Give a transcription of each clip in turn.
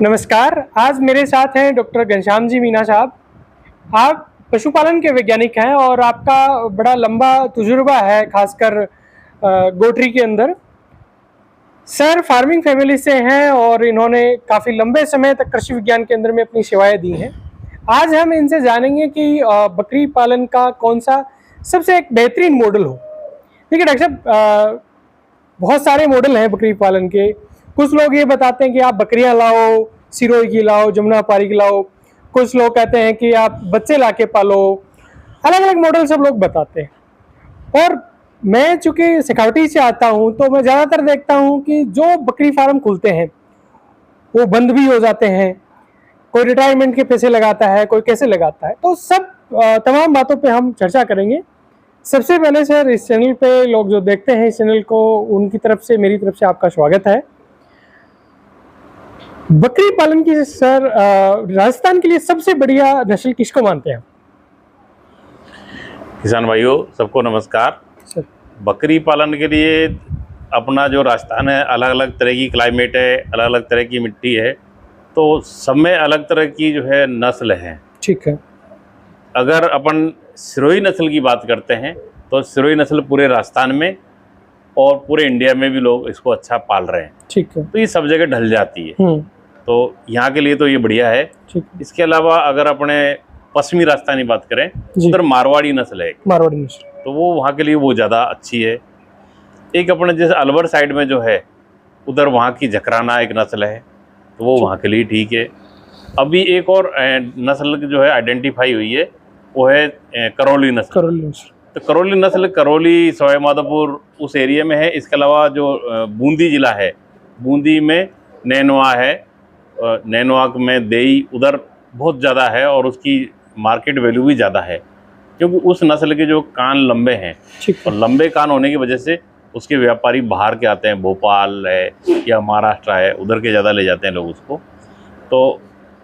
नमस्कार। आज मेरे साथ हैं डॉक्टर घनश्याम जी मीना साहब। आप पशुपालन के वैज्ञानिक हैं और आपका बड़ा लंबा तजुर्बा है, खासकर गोट्री के अंदर। सर फार्मिंग फैमिली से हैं और इन्होंने काफ़ी लंबे समय तक कृषि विज्ञान केंद्र में अपनी सेवाएं दी हैं। आज हम इनसे जानेंगे कि बकरी पालन का कौन सा सबसे एक बेहतरीन मॉडल हो। देखिए डॉक्टर साहब, बहुत सारे मॉडल हैं बकरी पालन के। कुछ लोग ये बताते हैं कि आप बकरियां लाओ, सिरोही की लाओ, जमुना पारी की लाओ। कुछ लोग कहते हैं कि आप बच्चे लाके पालो। अलग अलग मॉडल सब लोग बताते हैं। और मैं चूंकि सिक्योरिटी से आता हूं तो मैं ज़्यादातर देखता हूं कि जो बकरी फार्म खुलते हैं वो बंद भी हो जाते हैं। कोई रिटायरमेंट के पैसे लगाता है, कोई कैसे लगाता है। तो सब तमाम बातों पे हम चर्चा करेंगे। सबसे पहले सर, इस चैनल पे लोग जो देखते हैं इस चैनल को, उनकी तरफ से, मेरी तरफ से आपका स्वागत है। बकरी पालन की सर राजस्थान के लिए सबसे बढ़िया नस्ल किसको मानते हैं? किसान भाइयों सबको नमस्कार सर, बकरी पालन के लिए अपना जो राजस्थान है, अलग अलग तरह की क्लाइमेट है, अलग अलग तरह की मिट्टी है, तो सब में अलग तरह की जो है नस्ल है। ठीक है। अगर अपन सिरोही नस्ल की बात करते हैं तो सिरोही नस्ल पूरे राजस्थान में और पूरे इंडिया में भी लोग इसको अच्छा पाल रहे हैं। ठीक है। तो ये सब जगह ढल जाती है, तो यहाँ के लिए तो ये बढ़िया है। इसके अलावा अगर अपने पश्चिमी राजस्थान की बात करें, उधर मारवाड़ी नस्ल है, मारवाड़ी नस्ल, तो वो वहाँ के लिए वो ज़्यादा अच्छी है। एक अपने जैसे अलवर साइड में जो है, उधर वहाँ की जकराना एक नस्ल है, तो वो वहाँ के लिए ठीक है। अभी एक और नस्ल जो है आइडेंटिफाई हुई है, वो है करौली नस्ल। तो करौली नस्ल करौली, सवाई माधोपुर उस एरिया में है। इसके अलावा जो बूंदी जिला है, बूंदी में नैनवा है, नैनवा में देई, उधर बहुत ज़्यादा है और उसकी मार्केट वैल्यू भी ज़्यादा है, क्योंकि उस नस्ल के जो कान लंबे हैं और लंबे कान होने की वजह से उसके व्यापारी बाहर के आते हैं, भोपाल है या महाराष्ट्र है, उधर के ज़्यादा ले जाते हैं लोग उसको। तो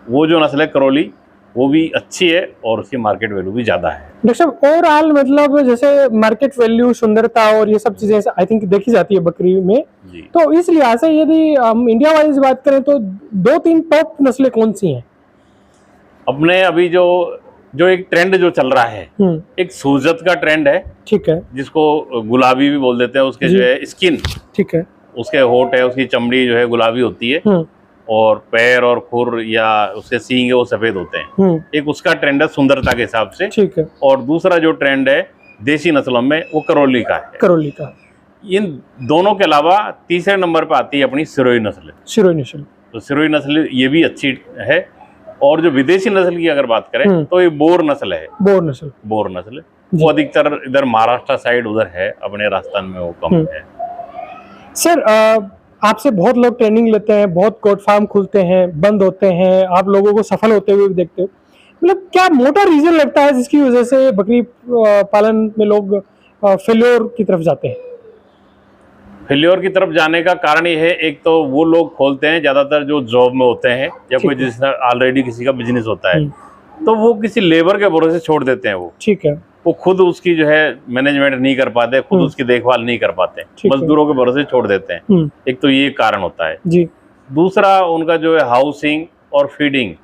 वो जो नस्ल है करौली, वो भी अच्छी है और उसकी मार्केट वैल्यू भी ज़्यादा है। डॉक्टर साहब, ओवरऑल मतलब जैसे मार्केट वैल्यू, सुंदरता और ये सब चीज़ें आई थिंक देखी जाती है बकरी में जी। तो इस लिहाज से यदि हम इंडिया वाइज बात करें तो 2-3 टॉप नस्लें कौन सी हैं? अपने अभी जो एक ट्रेंड जो चल रहा है, एक सूजत का ट्रेंड है। ठीक है। जिसको गुलाबी भी बोल देते हैं। उसके जो है स्किन, ठीक है, उसके होठ है, उसकी चमड़ी जो है गुलाबी होती है और पैर और खुर या उसके सींग है वो सफेद होते हैं। एक उसका ट्रेंड है सुंदरता के हिसाब से। ठीक है। और दूसरा जो ट्रेंड है देसी नस्लों में, वो करौली का है। करौली का। इन दोनों के अलावा तीसरे नंबर पर आती है अपनी सिरोही नस्ल। सिरोही नस्ल, तो सिरोही नस्ल ये भी अच्छी है। और जो विदेशी नस्ल की अगर बात करें तो ये बोर नस्ल है। बोर नस्ल वो अधिकतर इधर महाराष्ट्र साइड उधर है, अपने राजस्थान में वो कम है। सर आपसे बहुत लोग ट्रेनिंग लेते हैं, बहुत गोट फार्म खुलते हैं, बंद होते हैं, आप लोगों को सफल होते हुए भी देखते हो। मतलब क्या मोटा रीजन लगता है जिसकी वजह से बकरी पालन में लोग फेल्योर की तरफ जाते हैं? फेल्योर की तरफ जाने का कारण ये है, एक तो वो लोग खोलते हैं ज़्यादातर जो जॉब में होते हैं या कोई जिसका ऑलरेडी किसी का बिजनेस होता है, तो वो किसी लेबर के भरोसे छोड़ देते हैं। वो ठीक है, वो खुद उसकी जो है मैनेजमेंट नहीं कर पाते, खुद उसकी देखभाल नहीं कर पाते, मजदूरों के भरोसे छोड़ देते हैं। एक तो ये कारण होता है जी। दूसरा उनका जो है हाउसिंग और फीडिंग,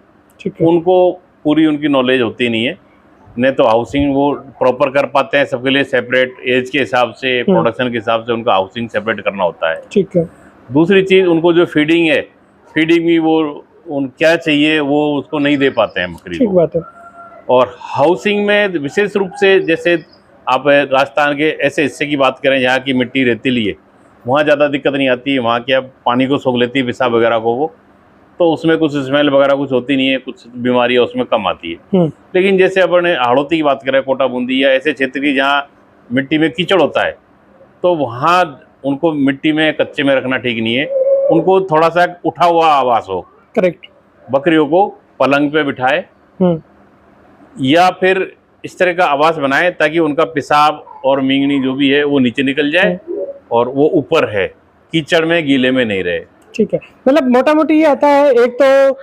उनको पूरी उनकी नॉलेज होती नहीं है। नहीं तो हाउसिंग वो प्रॉपर कर पाते हैं, सबके लिए सेपरेट एज के हिसाब से, प्रोडक्शन के हिसाब से उनका हाउसिंग सेपरेट करना होता है। ठीक है। दूसरी चीज़, उनको जो फीडिंग है, फीडिंग भी वो उन क्या चाहिए वो उसको नहीं दे पाते हैं बकरी को। बात है। और हाउसिंग में विशेष रूप से, जैसे आप राजस्थान के ऐसे हिस्से की बात करें यहाँ की मिट्टी रेतीली है, वहाँ ज़्यादा दिक्कत नहीं आती है। वहाँ क्या पानी को सोख लेती है, पेशाब वगैरह को वो, तो उसमें कुछ स्मेल वगैरह कुछ होती नहीं है, कुछ बीमारियाँ उसमें कम आती है। लेकिन जैसे अपने हाड़ौती की बात करें, कोटा बूंदी या ऐसे क्षेत्र की जहाँ मिट्टी में कीचड़ होता है, तो वहाँ उनको मिट्टी में कच्चे में रखना ठीक नहीं है। उनको थोड़ा सा उठा हुआ आवास हो। करेक्ट। बकरियों को पलंग पे बिठाए या फिर इस तरह का आवास बनाए ताकि उनका पेशाब और मींगनी जो भी है वो नीचे निकल जाए और वो ऊपर है, कीचड़ में गीले में नहीं रहे। ठीक है। मतलब मोटा मोटी ये आता है, एक तो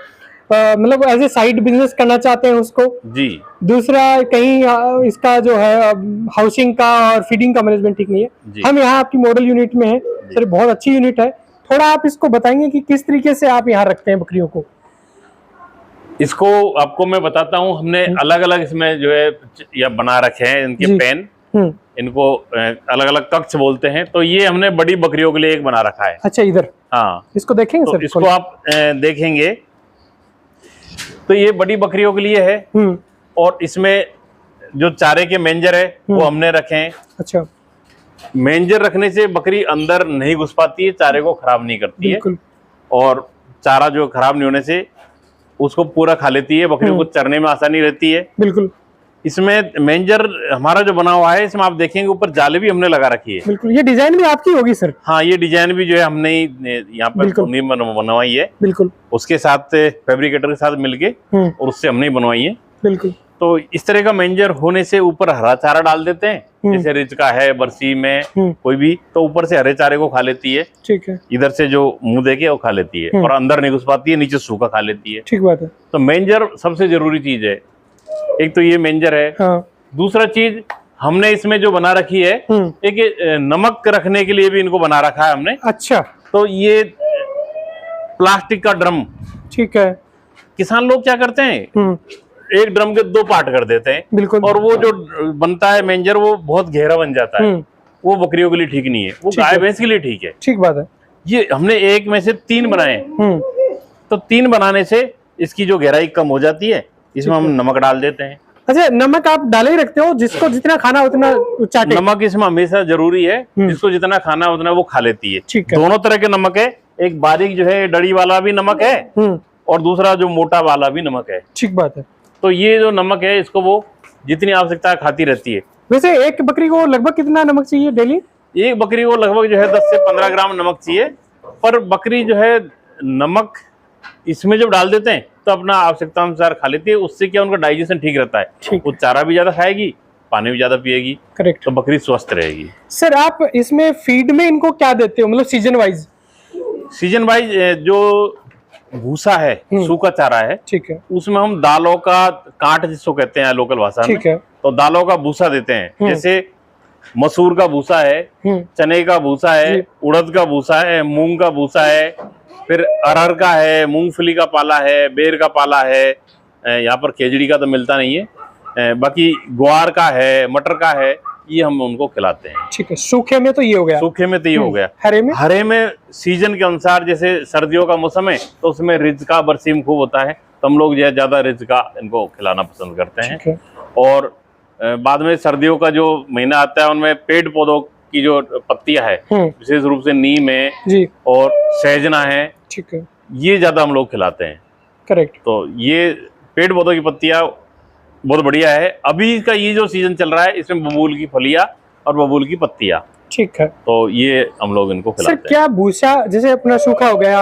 मतलब एज ए साइड बिजनेस करना चाहते हैं उसको जी। दूसरा कहीं इसका जो है हाउसिंग का और फीडिंग का मैनेजमेंट ठीक नहीं है। हम यहाँ आपकी मॉडल यूनिट में है सर, बहुत अच्छी यूनिट है। थोड़ा आप इसको बताएंगे कि किस तरीके से आप यहाँ रखते हैं बकरियों को? इसको आपको मैं बताता हूँ, हमने अलग अलग इसमें जो है या बना रखे हैं इनके जी। पेन, इनको अलग अलग कक्ष बोलते हैं। तो ये हमने बड़ी बकरियों के लिए एक बना रखा है। अच्छा, इधर हाँ, इसको देखेंगे तो सर? इसको आप देखेंगे तो ये बड़ी बकरियों के लिए है। और इसमें जो चारे के मेंजर है वो हमने रखे हैं। अच्छा, मेंजर रखने से बकरी अंदर नहीं घुस पाती है, चारे को खराब नहीं करती है, और चारा जो खराब नहीं होने से उसको पूरा खा लेती है, बकरी को चरने में आसानी रहती है। बिल्कुल। इसमें मेंजर हमारा जो बना हुआ है, इसमें आप देखेंगे ऊपर जाली भी हमने लगा रखी है। बिल्कुल, ये डिजाइन भी आपकी होगी सर? हाँ, ये डिजाइन भी जो है हमने यहाँ पर बनवाई है। बिल्कुल, उसके साथ फैब्रिकेटर के साथ मिलके और उससे हमने बनवाई है। बिल्कुल। तो इस तरह का मेंजर होने से ऊपर हरा चारा डाल देते हैं, जैसे रिच का है, बरसी में कोई भी, तो ऊपर से हरे चारे को खा लेती है। ठीक है। इधर से जो मुंह देके वो खा लेती है, और अंदर नहीं घुस पाती है, नीचे सूखा खा लेती है। ठीक बात है। तो मेंजर सबसे जरूरी चीज है। एक तो ये मेंजर है। हाँ। दूसरा चीज हमने इसमें जो बना रखी है, एक नमक रखने के लिए भी इनको बना रखा है हमने। अच्छा। तो ये प्लास्टिक का ड्रम। ठीक है। किसान लोग क्या करते हैं, एक ड्रम के 2 पार्ट कर देते हैं। बिल्कुल। और वो जो बनता है मेंजर, वो बहुत गहरा बन जाता है। वो बकरियों के लिए ठीक नहीं है, वो गाय भैंस के लिए ठीक है। ठीक बात है। ये हमने एक में से 3 बनाए। तो 3 बनाने से इसकी जो गहराई कम हो जाती है। इसमें हम नमक डाल देते हैं। अच्छा, नमक आप डाले ही रखते हो, जिसको जितना खाना उतना चाटे? नमक इसमें हमेशा जरूरी है, जिसको जितना खाना उतना वो खा लेती है। ठीक है। दोनों तरह के नमक है, एक बारीक जो है डड़ी वाला भी नमक है, और दूसरा जो मोटा वाला भी नमक है। ठीक बात है। तो ये जो नमक है, इसको वो जितनी आवश्यकता है खाती रहती है। वैसे एक बकरी को लगभग कितना नमक चाहिए डेली? एक बकरी को लगभग जो है 10 से 15 ग्राम नमक चाहिए। पर बकरी जो है नमक इसमें जब डाल देते हैं तो अपना आवश्यकता अनुसार खा लेती है। उससे क्या, उनका डाइजेशन ठीक रहता है। वो चारा भी ज्यादा खाएगी, पानी भी ज्यादा पिएगी। करेक्ट। तो बकरी स्वस्थ रहेगी। सर, आप इसमें फीड में इनको क्या देते हो, मतलब सीजन वाइज? सीजन वाइज जो भूसा है, सूखा चारा है, ठीक है, उसमें हम दालों का काट जिसको कहते हैं लोकल भाषा में, ठीक है, तो दालों का भूसा देते हैं। जैसे मसूर का भूसा है, चने का भूसा है, उड़द का भूसा है, मूंग का भूसा है, फिर अरहर का है, मूंगफली का पाला है, बेर का पाला है, यहाँ पर खेजड़ी का तो मिलता नहीं है, बाकी ग्वार का है, मटर का है, ये हम उनको खिलाते हैं। ठीक है। सूखे में तो ये हो गया। सूखे में तो ये हो गया। हरे में सीजन के अनुसार, जैसे सर्दियों का मौसम है तो उसमें रिज का, बरसीम खूब होता है, तो हम लोग ज्यादा रिज का इनको खिलाना पसंद करते हैं। और बाद में सर्दियों का जो महीना आता है, उनमें पेड़ पौधों की जो पत्तियां है, विशेष रूप से नीम है जी, और सहजना है, ठीक है, ये ज्यादा हम लोग खिलाते हैं। करेक्ट। तो ये पेड़ पौधों की पत्तियां बहुत बढ़िया है। अभी का ये जो सीजन चल रहा है, इसमें बबूल की फलियां और बबूल की पत्तियां, ठीक है, तो ये हम लोग इनको खिलाते हैं। क्या भूसा, जैसे अपना सूखा हो गया,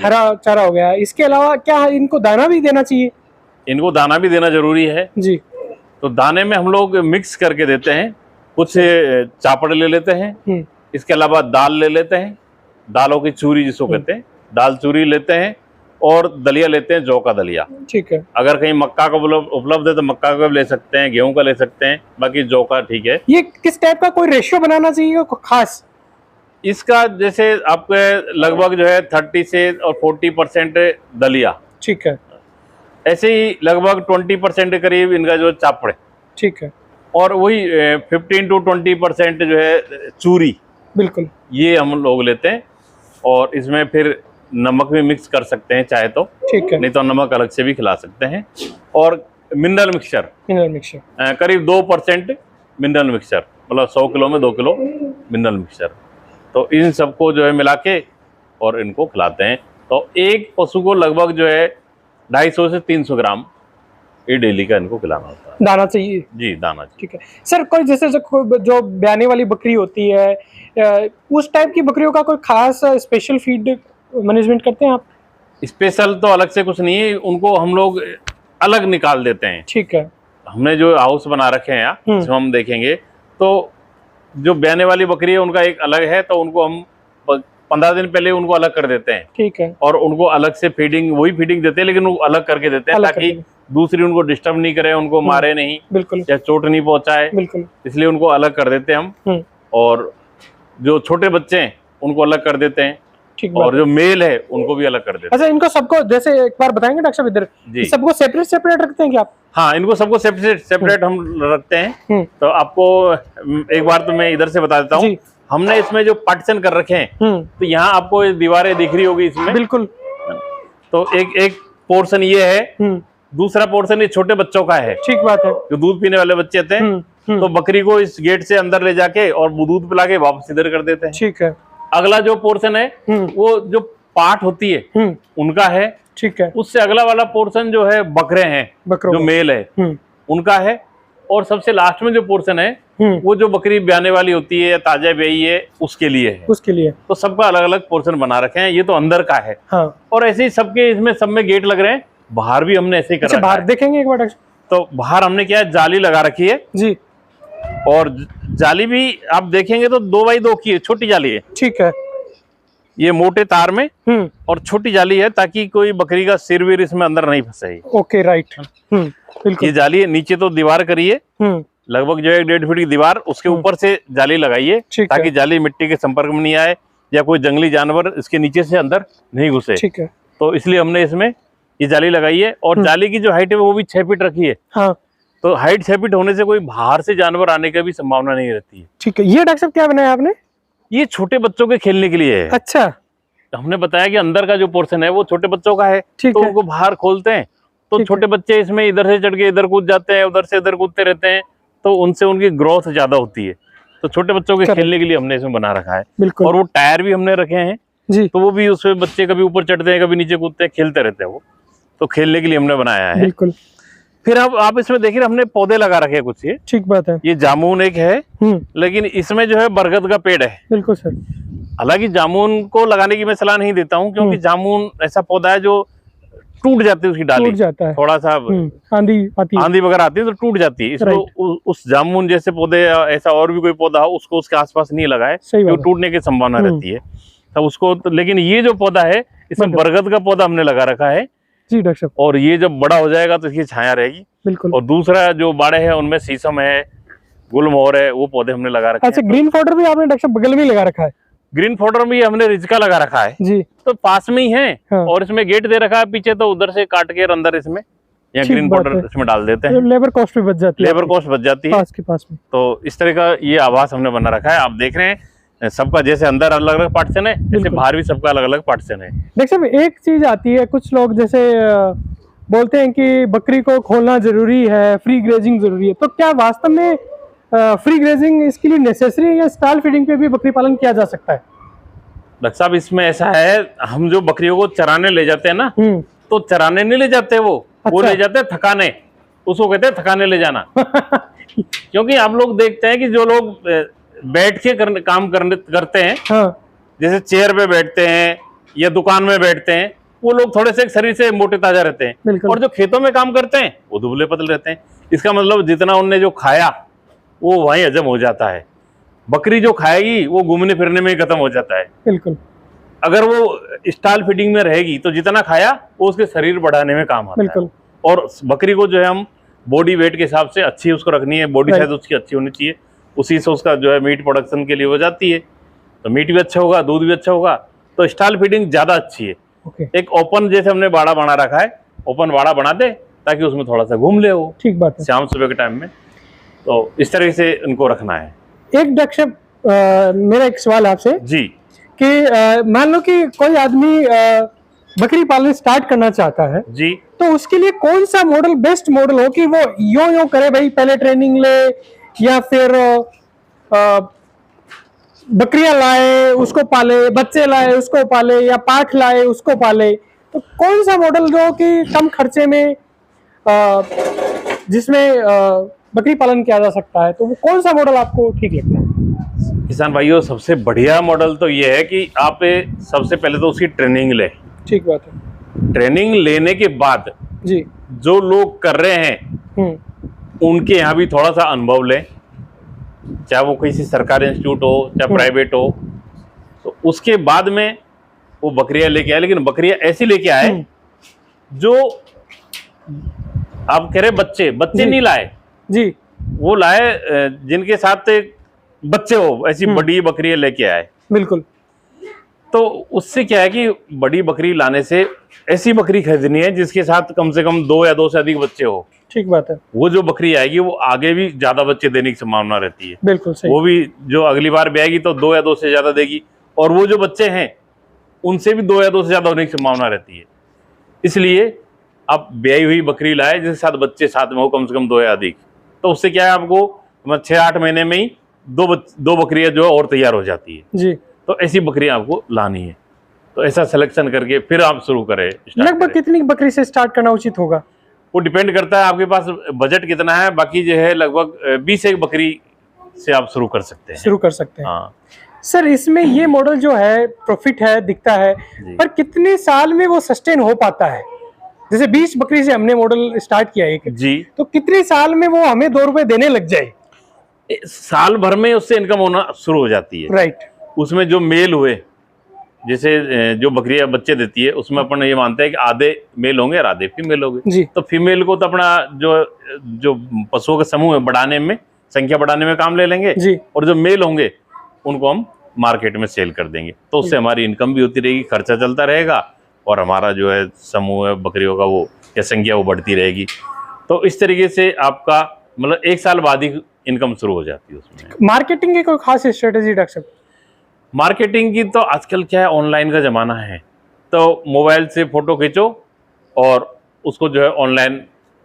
हरा चारा हो गया, इसके अलावा क्या इनको दाना भी देना चाहिए? इनको दाना भी देना जरूरी है जी। तो दाने में हम लोग मिक्स करके देते हैं। कुछ चापड़ ले लेते हैं, इसके अलावा दाल ले लेते हैं, दालों की चूरी जिसको कहते हैं, दाल चूरी लेते हैं, और दलिया लेते हैं, जौ का दलिया। ठीक है। अगर कहीं मक्का का उपलब्ध है तो मक्का का भी ले सकते हैं, गेहूं का ले सकते हैं, बाकी जौ का ठीक है। ये किस टाइप का कोई रेशियो बनाना चाहिए खास? इसका जैसे आपके लगभग जो है 30 से और 40% दलिया, ठीक है, ऐसे ही लगभग 20% के करीब इनका जो चापड़, ठीक है, और वही 15 to 20% जो है चूरी, बिल्कुल, ये हम लोग लेते हैं। और इसमें फिर नमक भी मिक्स कर सकते हैं चाहे तो, ठीक है, नहीं तो नमक अलग से भी खिला सकते हैं। और मिनरल मिक्सचर करीब 2% मिनरल मिक्सचर, मतलब 100 किलो में 2 किलो मिनरल मिक्सचर। तो इन सबको जो है मिला के और इनको खिलाते हैं। तो एक पशु को लगभग जो है 250 से 300 ग्राम ये डेली का इनको खिलाना होता है। दाना चाहिए जी, दाना चाहिए। ठीक है सर। कोई जैसे जो ब्याने वाली बकरी होती है, उस टाइप की बकरियों का कोई खास स्पेशल फीड मैनेजमेंट करते हैं आप? स्पेशल तो अलग से कुछ नहीं है, उनको हम लोग अलग निकाल देते हैं। ठीक है। हमने जो हाउस बना रखे हैं यहाँ, इसमें हम देखेंगे तो जो ब्याने वाली बकरी है उनका एक अलग है, तो उनको हम 15 दिन पहले उनको अलग कर देते हैं। ठीक है। और उनको अलग से फीडिंग, वही फीडिंग देते हैं, लेकिन वो अलग करके देते हैं ताकि दूसरी उनको डिस्टर्ब नहीं करे, उनको मारे नहीं, बिल्कुल, या चोट नहीं पहुंचाए, बिल्कुल, इसलिए उनको अलग कर देते हैं हम। और जो छोटे बच्चे हैं उनको अलग कर देते हैं। ठीक बात और जो मेल है उनको भी अलग कर देते हैं। अच्छा, इनको सबको जैसे एक बार बताएंगे डॉक्टर साहब इधर, जी। कि सबको सेपरेट सेपरेट रखते हैं क्या आप? हाँ, इनको सबको सेपरेट हम रखते हैं। तो आपको एक बार तो मैं इधर से बता देता हूँ। हमने इसमें जो पार्टीशन कर रखे हैं, तो यहाँ आपको ये दीवारें दिख रही होगी इसमें, बिल्कुल। तो एक पोर्शन ये है, दूसरा पोर्शन ये छोटे बच्चों का है। ठीक बात है। जो दूध पीने वाले बच्चे होते हैं, तो बकरी को इस गेट से अंदर ले जाके और दूध पिला के वापस इधर कर देते हैं। ठीक है। अगला जो पोर्शन है वो जो पार्ट होती है उनका है। ठीक है। उससे अगला वाला पोर्शन जो है बकरे हैं, जो मेल है उनका है। और सबसे लास्ट में जो पोर्शन है वो जो बकरी ब्याने वाली होती है या ताजा ब्याई है उसके लिए है। उसके लिए तो सबका अलग अलग पोर्शन बना रखे हैं। ये तो अंदर का है। हाँ। और ऐसे ही सबके इसमें सब में गेट लग रहे हैं। बाहर भी हमने ऐसे ही कर रखा है। बाहर देखेंगे एक बार डॉक्टर? तो बाहर हमने क्या है, जाली लगा रखी है जी। और जाली भी आप देखेंगे तो 2x2 की है, छोटी जाली है। ठीक है। ये मोटे तार में और छोटी जाली है, ताकि कोई बकरी का सिर वीर इसमें अंदर नहीं फंसे। Okay, right. बिल्कुल। ये जाली है, नीचे तो दीवार करिए लगभग जो 1-1.5 फीट की दीवार, उसके ऊपर से जाली लगाइए ताकि जाली मिट्टी के संपर्क में नहीं आए या कोई जंगली जानवर इसके नीचे से अंदर नहीं घुसे। ठीक है। तो इसलिए हमने इसमें ये जाली लगाई है। और जाली की जो हाइट है वो भी 6 फीट रखी है। हाँ। तो हाइट 6 फीट होने से कोई बाहर से जानवर आने की भी संभावना नहीं रहती है। ठीक है। ये डॉक्टर साहब क्या बनाया आपने? ये छोटे बच्चों के खेलने के लिए है। अच्छा। हमने बताया कि अंदर का जो पोर्शन है वो छोटे बच्चों का है, तो उनको बाहर खोलते हैं तो छोटे बच्चे इसमें इधर से चढ़ के इधर कूद जाते हैं, उधर से इधर कूदते रहते हैं, तो उनसे उनकी ग्रोथ ज्यादा होती है। तो छोटे बच्चों के खेलने के लिए हमने इसमें बना रखा है। और वो टायर भी हमने रखे हैं जी, तो वो भी उसमें बच्चे कभी ऊपर चढ़ते हैं, कभी नीचे कूदते हैं, खेलते रहते हैं वो। तो खेलने के लिए हमने बनाया है। बिल्कुल। फिर अब आप इसमें देखिए हमने पौधे लगा रखे हैं कुछ। ये ठीक बात है। ये जामुन एक है, लेकिन इसमें जो है बरगद का पेड़ है। बिल्कुल सर। हालांकि जामुन को लगाने की मैं सलाह नहीं देता हूँ, क्योंकि जामुन ऐसा पौधा है जो टूट जाती है, उसकी डाली टूट जाता है, थोड़ा सा आंधी वगैरह आती है तो टूट जाती है। इसको उस जामुन जैसे पौधे ऐसा और भी कोई पौधा हो उसको उसके आसपास नहीं लगाए, क्योंकि टूटने की संभावना रहती है तब उसको। लेकिन ये जो पौधा है इसमें बरगद का पौधा हमने लगा रखा है जी डॉक्टर साहब। और ये जब बड़ा हो जाएगा तो इसकी छाया रहेगी। बिल्कुल। और दूसरा जो बाड़े हैं उनमें शीशम है, गुलमोहर है, वो पौधे हमने लगा रखे हैं। अच्छा, ग्रीन पाउडर भी आपने डॉक्टर साहब बगल में लगा रखा है? ग्रीन पाउडर में हमने रिजका लगा रखा है जी, तो पास में ही है। हाँ। और इसमें गेट दे रखा है पीछे, तो उधर से काट के अंदर इसमें या ग्रीन पाउडर इसमें डाल देते हैं। लेबर कॉस्ट भी बच जाती है, लेबर कॉस्ट बच जाती है पास में। तो इस तरह का ये आवास हमने बना रखा है। आप देख रहे हैं सबका जैसे अंदर अलग अलग पार्टीशन है, जैसे बाहर भी सबका अलग अलग पार्टीशन है। देखिए साहब, एक चीज आती है, कुछ लोग जैसे बोलते हैं कि बकरी को खोलना जरूरी है, फ्री ग्रेजिंग जरूरी है, तो क्या वास्तव में फ्री ग्रेजिंग इसके लिए नेसेसरी है या स्टॉल फीडिंग पे भी बकरी पालन किया जा सकता है? डॉक्टर साहब, इसमें ऐसा है, हम जो बकरियों को चराने ले जाते हैं ना, तो चराने नहीं ले जाते वो ले जाते हैं थकाने, उसको कहते हैं थकाने ले जाना। क्योंकि आप लोग देखते हैं कि जो लोग बैठ के काम करते हैं, हाँ। जैसे चेयर पे बैठते हैं या दुकान में बैठते हैं, वो लोग थोड़े से शरीर से मोटे ताजा रहते हैं। और जो खेतों में काम करते हैं वो दुबले पतले रहते हैं। इसका मतलब जितना उनने जो खाया वो वहीं हजम हो जाता है। बकरी जो खाएगी वो घूमने फिरने में ही खत्म हो जाता है। बिल्कुल। अगर वो स्टॉल फीडिंग में रहेगी तो जितना खाया वो उसके शरीर बढ़ाने में काम आता है। और बकरी को जो है हम बॉडी वेट के हिसाब से अच्छी उसको रखनी है, बॉडी साइज उसकी अच्छी होनी चाहिए, उसी से उसका जो है मीट प्रोडक्शन के लिए हो जाती है। तो मीट भी अच्छा होगा, दूध भी अच्छा होगा, तो स्टॉल फीडिंग ज्यादा अच्छी है। एक ओपन जैसे हमने बाड़ा बना रखा है, ओपन बाड़ा बना दे ताकि उसमें थोड़ा सा घूम ले वो। ठीक बात है। शाम सुबह के टाइम में तो इस तरह से उनको रखना है। एक डॉक्टर मेरा एक सवाल आपसे जी, कि मान लो कि कोई आदमी बकरी पालन स्टार्ट करना चाहता है जी, तो उसके लिए कौन सा मॉडल बेस्ट मॉडल हो कि वो यो करे, भाई पहले ट्रेनिंग ले या फिर बकरियां लाए उसको पाले, बच्चे लाए उसको पाले, या पाठ लाए उसको पाले, तो कौन सा मॉडल जो कि कम खर्चे में जिसमें बकरी पालन किया जा सकता है, तो वो कौन सा मॉडल आपको ठीक लगता है? किसान भाइयों, सबसे बढ़िया मॉडल तो ये है कि आप सबसे पहले तो उसकी ट्रेनिंग ले। ठीक बात है। ट्रेनिंग लेने के बाद जी जो लोग कर रहे हैं उनके यहाँ भी थोड़ा सा अनुभव लें, चाहे वो किसी सरकारी इंस्टीट्यूट हो चाहे प्राइवेट हो, तो उसके बाद में वो बकरियां लेके आए। लेकिन बकरियां ऐसी लेके आए जो आप कह रहे बच्चे नहीं लाए जी, वो लाए जिनके साथ बच्चे हो, ऐसी बड़ी बकरियां लेके आए। बिल्कुल। तो उससे क्या है कि बड़ी बकरी लाने से ऐसी बकरी खरीदनी है जिसके साथ कम से कम 2 या 2 से अधिक बच्चे हो। ठीक बात है, वो जो बकरी आएगी वो आगे भी ज्यादा बच्चे देने की संभावना रहती है। बिल्कुल सही। वो भी जो अगली बार ब्याएगी तो 2 या 2 से ज्यादा देगी, और वो जो बच्चे हैं उनसे भी 2 या 2 से ज्यादा होने की संभावना रहती है। इसलिए आप ब्याई हुई बकरी लाए जिसके साथ बच्चे साथ में हो कम से कम 2 या अधिक, तो उससे क्या है आपको 6-8 महीने में ही दो बकरियां जो है और तैयार हो जाती है जी। तो ऐसी बकरियां आपको लानी है, तो ऐसा सिलेक्शन करके फिर आप शुरू करें। लगभग कितनी बकरी से स्टार्ट करना उचित होगा? वो डिपेंड करता है आपके पास बजट कितना है। बाकी जो है लगभग 20 एक बकरी से आप शुरू कर सकते हैं। हाँ सर, इसमें ये मॉडल जो है प्रॉफिट है दिखता है, पर कितने साल में वो सस्टेन हो पाता है? जैसे 20 बकरी से हमने मॉडल स्टार्ट किया एक जी, तो कितने साल में वो हमें 2 रुपए देने लग जाए? साल भर में उससे इनकम होना शुरू हो जाती है। राइट। उसमें जो मेल हुए, जैसे जो बकरियां बच्चे देती है उसमें अपन ये मानते हैं कि आधे मेल होंगे और आधे फीमेल होंगे जी। तो फीमेल को तो अपना जो पशुओं का समूह है बढ़ाने में, संख्या बढ़ाने में काम ले लेंगे जी, और जो मेल होंगे उनको हम मार्केट में सेल कर देंगे। तो उससे हमारी इनकम भी होती रहेगी, खर्चा चलता रहेगा, और हमारा जो है समूह है बकरियों का वो या संख्या वो बढ़ती रहेगी। तो इस तरीके से आपका मतलब 1 साल बाद ही इनकम शुरू हो जाती है उसमें। मार्केटिंग की कोई खास स्ट्रेटेजी डॉक्टर साहब? मार्केटिंग की तो आजकल क्या है, ऑनलाइन का ज़माना है, तो मोबाइल से फ़ोटो खींचो और उसको जो है ऑनलाइन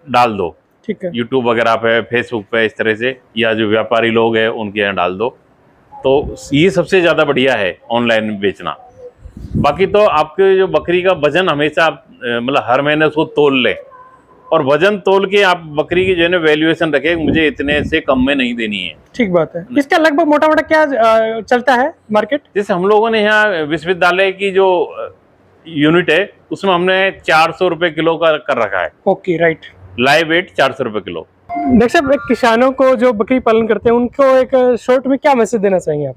डाल दो। ठीक है। यूट्यूब वगैरह पे, फेसबुक पे, इस तरह से, या जो व्यापारी लोग हैं उनके यहाँ डाल दो। तो ये सबसे ज़्यादा बढ़िया है ऑनलाइन बेचना। बाकी तो आपके जो बकरी का वजन हमेशा मतलब हर महीने उसको तोल लें, और वजन तोल के आप बकरी की जो है ना वैल्यूएशन रखें, मुझे इतने से कम में नहीं देनी है। ठीक बात है। इसका लगभग मोटा मोटा क्या चलता है मार्केट? जैसे हम लोगों ने यहाँ विश्वविद्यालय की जो यूनिट है उसमें हमने 400 रुपए किलो का कर रखा है। Okay, right. लाइव वेट 400 रुपए किलो। डॉक्टर साहब, एक किसानों को जो बकरी पालन करते हैं उनको एक शॉर्ट में क्या मैसेज देना चाहेंगे आप?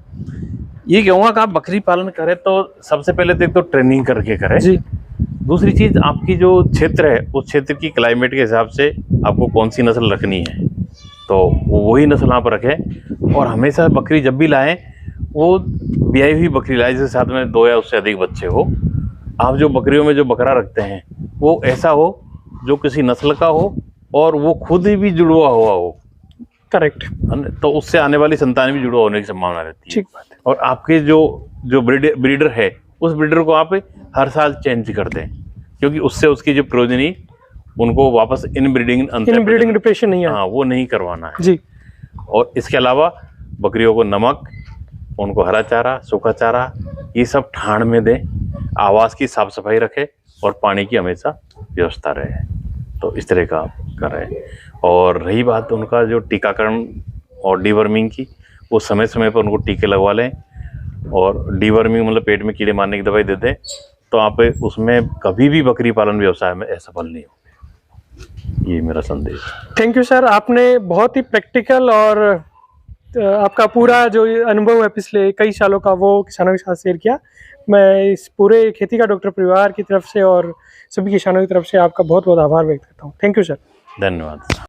ये कहूँगा कि आप बकरी पालन करें तो सबसे पहले तो एक तो ट्रेनिंग करके करें जी। दूसरी चीज, आपकी जो क्षेत्र है उस क्षेत्र की क्लाइमेट के हिसाब से आपको कौन सी नस्ल रखनी है, तो वही नस्ल आप रखें। और हमेशा बकरी जब भी लाएं वो ब्याई हुई बकरी लाएं जिसके साथ में 2 या उससे अधिक बच्चे हो। आप जो बकरियों में जो बकरा रखते हैं वो ऐसा हो जो किसी नस्ल का हो और वो खुद ही भी जुड़वा हुआ हो। करेक्ट। तो उससे आने वाली संतान भी जुड़वा होने की संभावना रहती है। ठीक बात है। और आपके जो ब्रीडर है उस ब्रीडर को आप हर साल चेंज कर दें, क्योंकि उससे उसकी जो प्रोजनी उनको वापस इनब्रीडिंग डिप्रेशन नहीं है, हाँ, वो नहीं करवाना है जी। और इसके अलावा बकरियों को नमक, उनको हरा चारा, सूखा चारा, ये सब ठाण में दें। आवास की साफ सफाई रखें और पानी की हमेशा व्यवस्था रहे। तो इस तरह का आप कर रहे हैं। और रही बात उनका जो टीकाकरण और डीवर्मिंग की, वो समय समय पर उनको टीके लगवा लें। और डीवर्मिंग मतलब पेट में कीड़े मारने की दवाई दे दें, तो आप उसमें कभी भी बकरी पालन व्यवसाय में असफल नहीं होंगे। ये मेरा संदेश। थैंक यू सर, आपने बहुत ही प्रैक्टिकल और आपका पूरा जो अनुभव है पिछले कई सालों का वो किसानों के साथ शेयर किया। मैं इस पूरे खेती का डॉक्टर परिवार की तरफ से और सभी किसानों की तरफ से आपका बहुत बहुत आभार व्यक्त करता हूँ। Thank you sir. धन्यवाद।